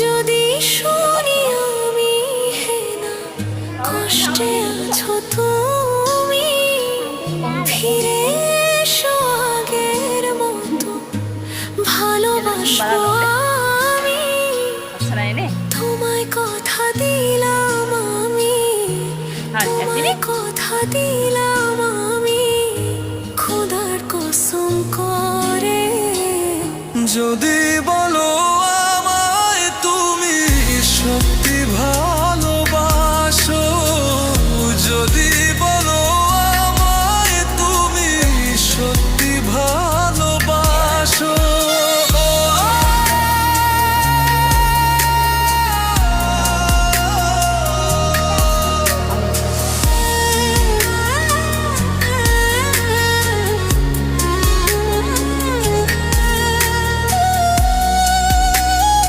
যদি শুনি আমি হে না কষ্টে আছো তুমি, ফিরে এসো আগের মতো ভালোবাসবো আমি। তোমায় কথা দিলাম আমি, তোমায় কথা দিলাম।